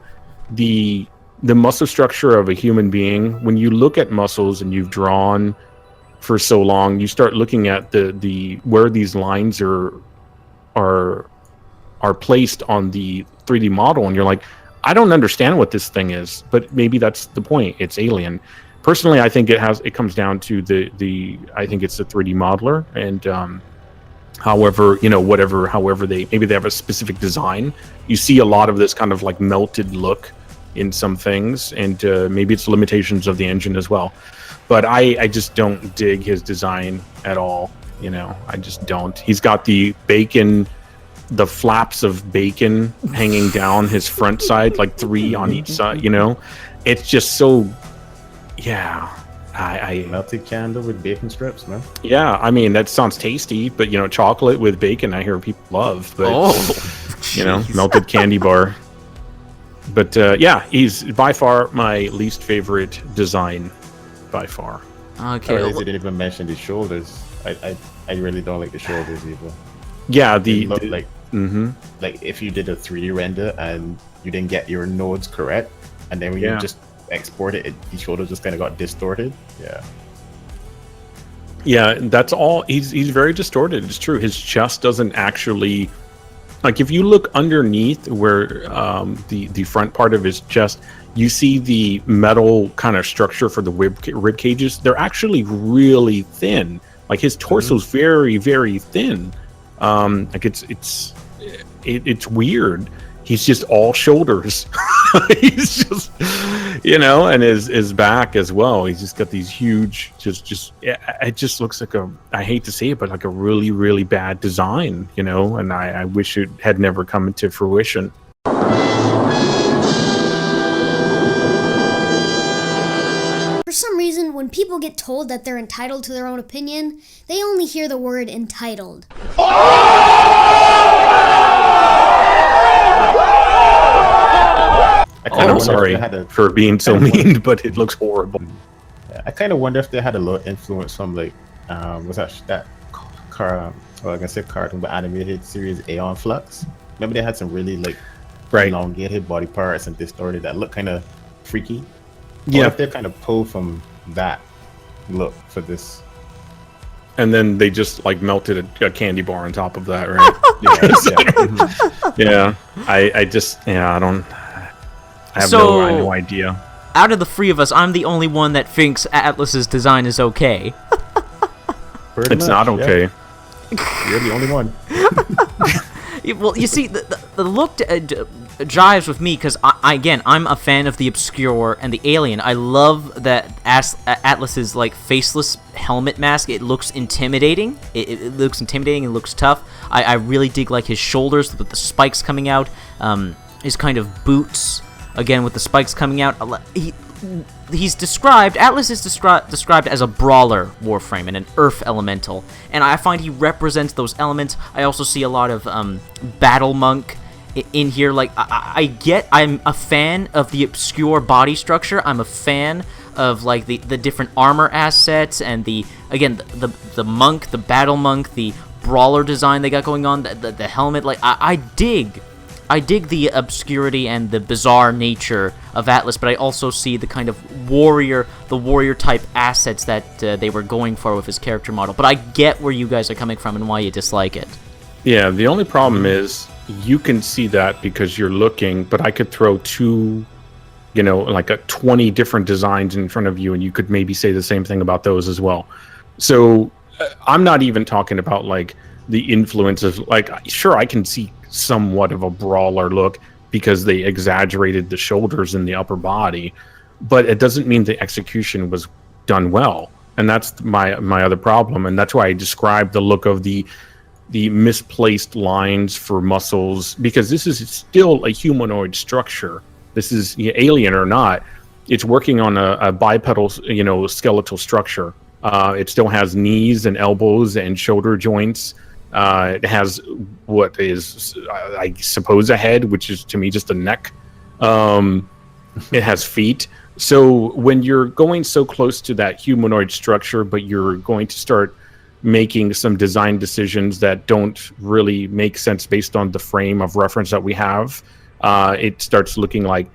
the muscle structure of a human being, when you look at muscles and you've drawn for so long, you start looking at the where these lines are placed on the 3D model, and you're like, I don't understand what this thing is, but maybe that's the point. It's alien. Personally, I think it comes down to I think it's the 3D modeler, and however they have a specific design. You see a lot of this kind of like melted look in some things, and maybe it's limitations of the engine as well. But I just don't dig his design at all. I just don't. He's got the flaps of bacon hanging down his front side, like 3 on each side. It's just so, yeah. I melted candle with bacon strips, man. Yeah, I mean that sounds tasty, but chocolate with bacon, I hear people love. But melted candy bar. But yeah, he's by far my least favorite design, by far. Okay. They didn't even mention the shoulders. I really don't like the shoulders either. Yeah, they look like like if you did a 3D render and you didn't get your nodes correct, and then when you just export it, the shoulder just kind of got distorted. Yeah, that's all. He's very distorted. It's true. His chest doesn't actually, like, if you look underneath where the front part of his chest, you see the metal kind of structure for the rib cages. They're actually really thin. Like his torso's very, very thin. Like it's weird. He's just all shoulders. He's just, and his back as well. He's just got these huge, it just looks like I hate to say it, but like a really, really bad design, and I wish it had never come into fruition. For some reason, when people get told that they're entitled to their own opinion, they only hear the word entitled. I'm sorry for being so mean, but it looks horrible. I kind of wonder if they had a little influence from like, what's that cartoon, but animated series Aeon Flux. Remember they had some really like elongated body parts and distorted that look kind of freaky. Yeah, if they kind of pull from that look for this. And then they just like melted a candy bar on top of that, right? Yeah. I have no idea. Out of the three of us, I'm the only one that thinks Atlas's design is okay. It's not okay. You're the only one. Well, you see, the look jives with me because I'm a fan of the obscure and the alien. I love that Atlas's like faceless helmet mask. It looks intimidating. It looks intimidating. It looks tough. I really dig like his shoulders with the spikes coming out. His kind of boots again with the spikes coming out. Atlas is described as a brawler Warframe and an earth elemental, and I find he represents those elements. I also see a lot of battle monk in here. Like I'm a fan of the obscure body structure. I'm a fan of like the different armor assets and the monk, the battle monk, the brawler design they got going on, the helmet. Like I dig the obscurity and the bizarre nature of Atlas, but I also see the kind of warrior type assets that they were going for with his character model. But I get where you guys are coming from and why you dislike it. Yeah, the only problem is you can see that because you're looking, but I could throw 20 different designs in front of you, and you could maybe say the same thing about those as well. So I'm not even talking about like the influence of like, sure, I can see somewhat of a brawler look because they exaggerated the shoulders and the upper body, but it doesn't mean the execution was done well, and that's my other problem. And that's why I described the look of the misplaced lines for muscles, because this is still a humanoid structure. This is alien or not, it's working on a bipedal skeletal structure. It still has knees and elbows and shoulder joints. It has what is, I suppose, a head, which is to me just a neck. It has feet. So when you're going so close to that humanoid structure, but you're going to start making some design decisions that don't really make sense based on the frame of reference that we have, it starts looking like,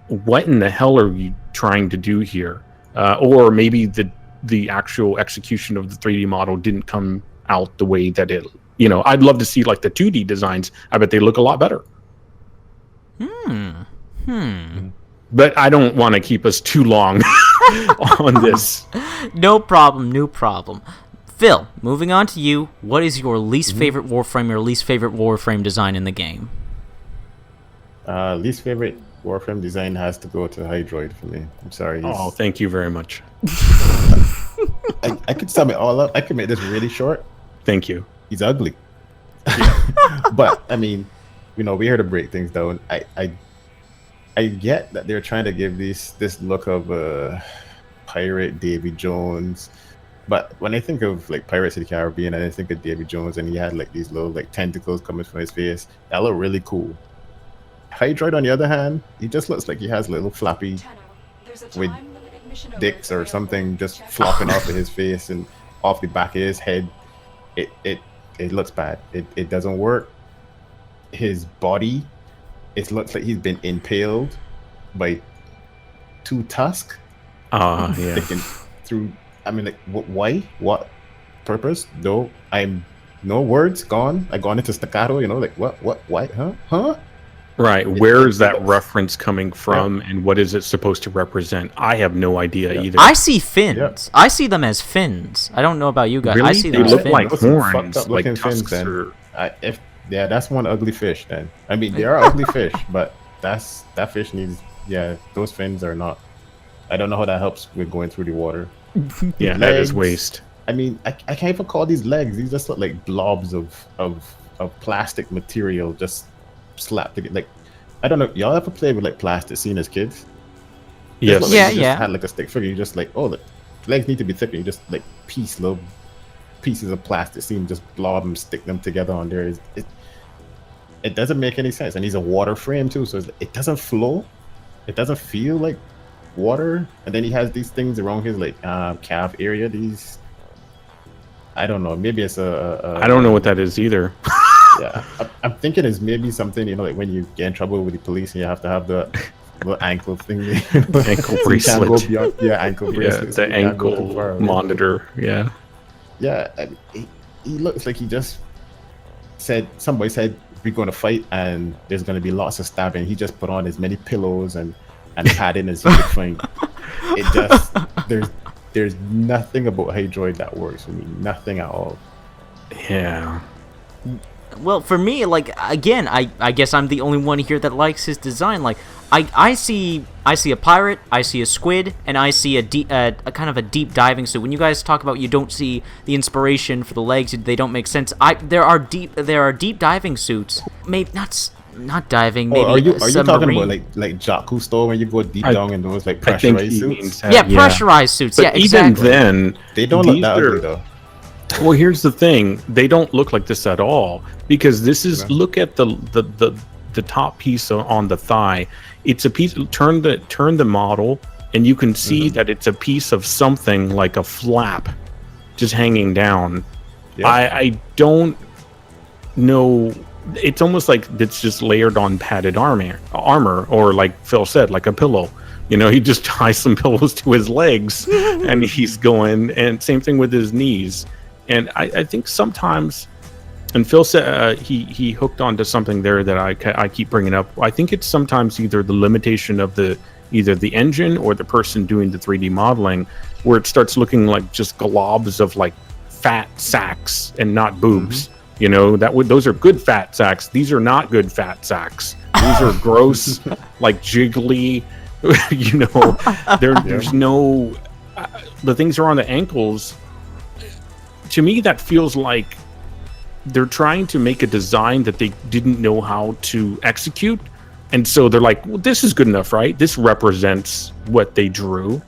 what in the hell are you trying to do here? Or maybe the actual execution of the 3D model didn't come out the way that it. I'd love to see like the 2D designs. I bet they look a lot better. But I don't want to keep us too long on this. No problem. Phil, moving on to you. What is your least favorite Warframe, your least favorite Warframe design in the game? Least favorite Warframe design has to go to Hydroid for me. I'm sorry. Oh, thank you very much. I could sum it all up. I could make this really short. Thank you. He's ugly. But I mean, we're here to break things down. I get that they're trying to give this look of pirate Davy Jones, but when I think of like Pirates of the Caribbean, and I think of Davy Jones, and he had like these little like tentacles coming from his face, that looked really cool. Hydroid, on the other hand, he just looks like he has little flappy with dicks or something just flopping off of his face and off the back of his head. It looks bad. It doesn't work. His body, it looks like he's been impaled by 2 tusks. Yeah. Sticking through. I mean, like, why? What purpose? No words. Gone. I gone into staccato. Like what? Why? Huh? Right. Where is that reference coming from, and what is it supposed to represent? I have no idea either. I see fins. Yeah. I see them as fins. I don't know about you guys. Really? I see them them as fins. Like horns, like fins, tusks. then. That's one ugly fish. Then I mean, they are ugly fish, but that fish needs. Yeah, those fins are not. I don't know how that helps with going through the water. Yeah, legs, that is waste. I mean, I can't even call these legs. These just look like blobs of plastic material just slapped together. Like, I don't know. Y'all ever played with like plastic scene as kids? Yes. Like yeah. You just had like a stick figure. You just like, the legs need to be thicker. You just like little pieces of plastic scene, just blob them, stick them together on there. It doesn't make any sense. And he's a water frame too, so it doesn't flow. It doesn't feel like water. And then he has these things around his like calf area. These, I don't know. Maybe it's I don't know what that is either. Yeah, I'm thinking it's maybe something, like when you get in trouble with the police and you have to have the little ankle thing. Ankle bracelet. Ankle bracelet. Yeah, the ankle monitor. Yeah. Yeah, he looks like he just somebody said we're going to fight and there's going to be lots of stabbing. He just put on as many pillows and padding as he could find. It just, there's nothing about Hydroid that works for me. Nothing at all. Yeah. Well, for me, like, again, I guess I'm the only one here that likes his design. Like, I see a pirate, I see a squid, and I see a kind of a deep diving suit. When you guys talk about you don't see the inspiration for the legs, they don't make sense. There are deep diving suits. Maybe not diving. Maybe are you talking submarine. about like Jacques Cousteau when you go deep down in those like I think pressurized he suits? means that, Yeah, pressurized suits. But Yeah, even exactly. then, They don't look these that are- ugly though. Well, here's the thing: they don't look like this at all, because this is look at the top piece on the thigh. It's a piece. Turn the model, and you can see that it's a piece of something like a flap, just hanging down. Yeah. I don't know. It's almost like it's just layered on padded armor, or like Phil said, like a pillow. You know, he just ties some pillows to his legs, and he's going. And same thing with his knees. And I think sometimes, and Phil said he hooked onto something there that I keep bringing up. I think it's sometimes either the limitation of either the engine or the person doing the 3D modeling, where it starts looking like just globs of like fat sacks and not boobs. You know, those are good fat sacks. These are not good fat sacks. These are gross, like jiggly. You know, there's no. The things are on the ankles. To me, that feels like they're trying to make a design that they didn't know how to execute, and so they're like, "Well, this is good enough, right? This represents what they drew."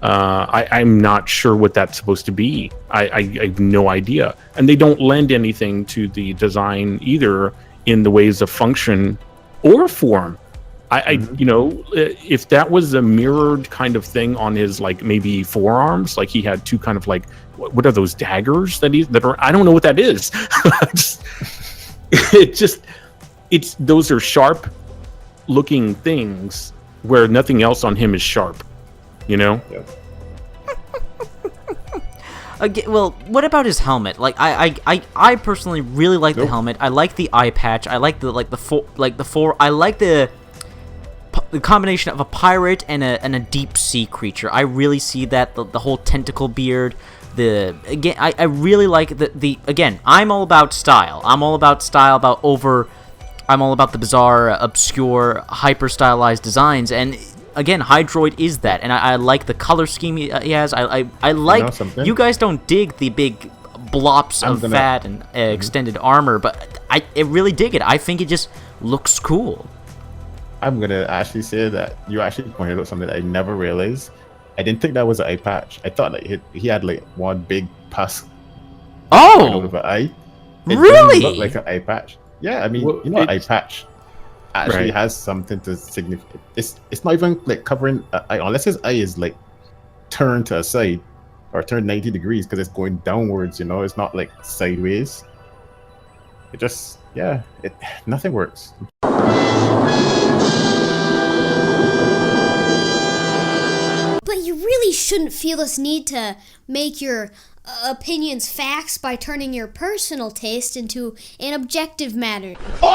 I'm not sure what that's supposed to be. I have no idea, and they don't lend anything to the design either in the ways of function or form. You know, if that was a mirrored kind of thing on his like maybe forearms, like he had two kind of like what are those daggers that are I don't know what that is. It's those are sharp looking things where nothing else on him is sharp. You know. Yeah. Well, what about his helmet? Like, I personally really like the helmet. I like the eye patch. I like I like the combination of a pirate and a deep sea creature. I really see that the whole tentacle beard. I really like the again. I'm all about style. I'm all about the bizarre, obscure, hyper stylized designs, and again, Hydroid is that, and I like the color scheme he has. I like. You guys don't dig the big blops of fat and extended armor, but I really dig it. I think it just looks cool. I'm gonna actually say that you actually pointed out something that I never realized. I didn't think that was an eye patch. I thought that he had like one big pus. Oh, Over the eye. It really? didn't look like an eye patch. Yeah, I mean, Well, you know, an eye patch actually Right. has something to signify. It's not even like covering an eye, unless his eye is like turned to a side or turned 90 degrees because it's going downwards. You know, it's not like sideways. It just nothing works. But you really shouldn't feel this need to make your opinions facts by turning your personal taste into an objective matter. I'm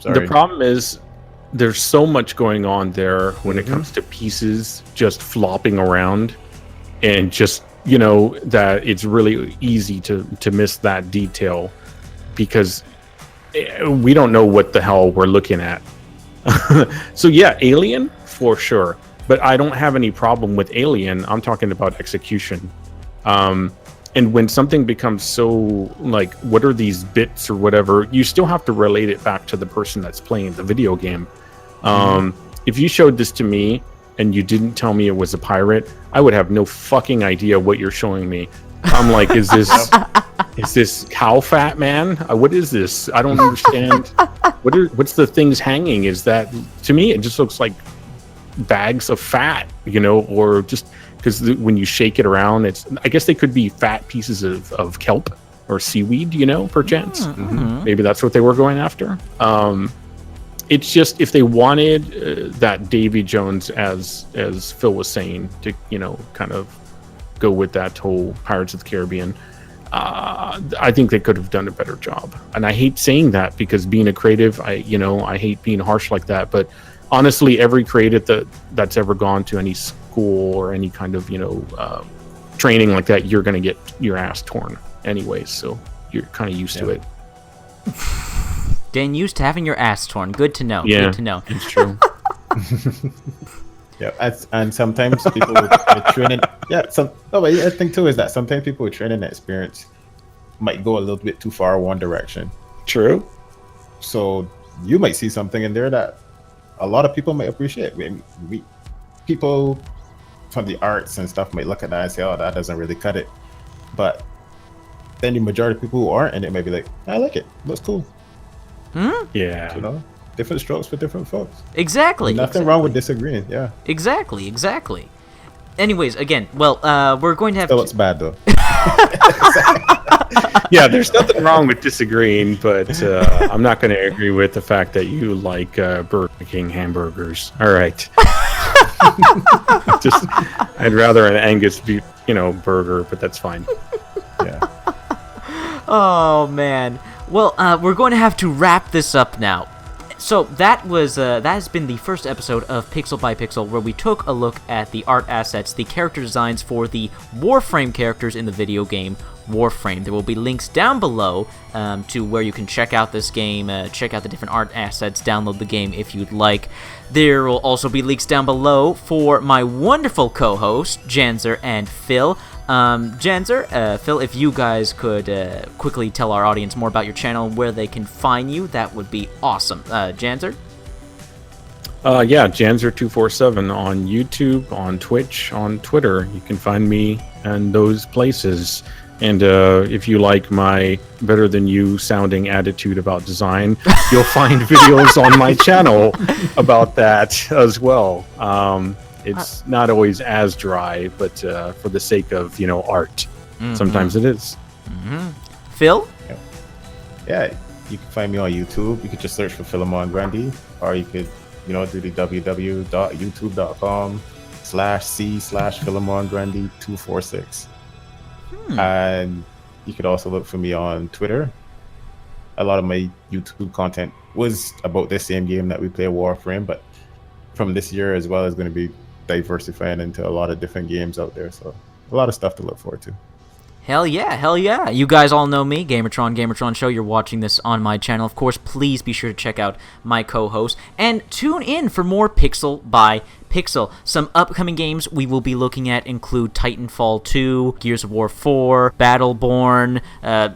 sorry. The problem is there's so much going on there when it comes to pieces just flopping around, and just, you know, that it's really easy to miss that detail because we don't know what the hell we're looking at. So yeah, Alien for sure, but I don't have any problem with Alien. I'm talking about execution. And when something becomes so like, what are these bits or whatever, you still have to relate it back to the person that's playing the video game. If you showed this to me and you didn't tell me it was a pirate, I would have no fucking idea what you're showing me. I'm like, is this cow fat, man? What is this? I don't understand. What's the things hanging? Is that, to me, it just looks like bags of fat, you know, or just because when you shake it around, I guess they could be fat pieces of kelp or seaweed, you know, perchance. Maybe that's what they were going after. It's just, if they wanted that Davy Jones, as Phil was saying, to, you know, kind of go with that whole Pirates of the Caribbean, I think they could have done a better job. And I hate saying that because being a creative, I hate being harsh like that. But honestly, every creative that's ever gone to any school or any kind of, training like that, you're going to get your ass torn anyways. So you're kind of used to it. Getting used to having your ass torn. Good to know. Yeah, Good to know. it's true. Yeah, and sometimes people with training. Yeah, but I think too is that sometimes people with training experience might go a little bit too far one direction. True. So you might see something in there that a lot of people might appreciate. People from the arts and stuff might look at that and say, "Oh, that doesn't really cut it." But then the majority of people who aren't in it might be like, "I like it. Looks cool." Yeah. You know, different strokes for different folks. Exactly. Nothing wrong with disagreeing. Yeah. Exactly. Anyways, again, well, we're going to have... Still looks bad though. Yeah, there's nothing wrong with disagreeing, but I'm not going to agree with the fact that you like Burger King hamburgers. All right. Just, I'd rather an Angus beef, burger, but that's fine. Yeah. Oh, man. Well, we're going to have to wrap this up now. So that has been the first episode of Pixel by Pixel, where we took a look at the art assets, the character designs for the Warframe characters in the video game Warframe. There will be links down below to where you can check out this game, check out the different art assets, download the game if you'd like. There will also be links down below for my wonderful co-hosts, Janzer and Phil. Janzer, Phil, if you guys could quickly tell our audience more about your channel, where they can find you, that would be awesome. Janzer? Yeah, Janzer247 on YouTube, on Twitch, on Twitter. You can find me in those places. And if you like my better than you sounding attitude about design, you'll find videos on my channel about that as well. It's not always as dry, but for the sake of, art, sometimes it is. Phil? Yeah, you can find me on YouTube. You could just search for Philemon Grandi, or you could, do the www.youtube.com/c/Philemon Grandi 246. And you could also look for me on Twitter. A lot of my YouTube content was about this same game that we play, Warframe, but from this year as well is going to be diversifying into a lot of different games out there. So a lot of stuff to look forward to. Hell yeah. You guys all know me, Gamertron Show. You're watching this on my channel. Of course, please be sure to check out my co-host and tune in for more Pixel by Pixel. Some upcoming games we will be looking at include Titanfall 2, Gears of War 4, Battleborn,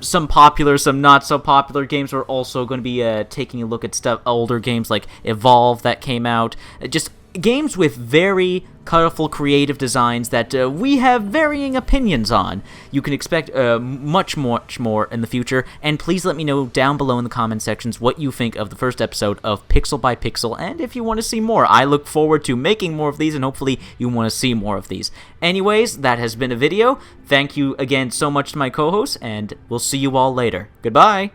some popular, some not so popular games. We're also going to be taking a look at older games like Evolve that came out. Just games with very colorful, creative designs that we have varying opinions on. You can expect much more in the future, and please let me know down below in the comment sections what you think of the first episode of Pixel by Pixel, and if you want to see more. I look forward to making more of these, and hopefully you want to see more of these. Anyways, that has been a video. Thank you again so much to my co-hosts, and we'll see you all later. Goodbye!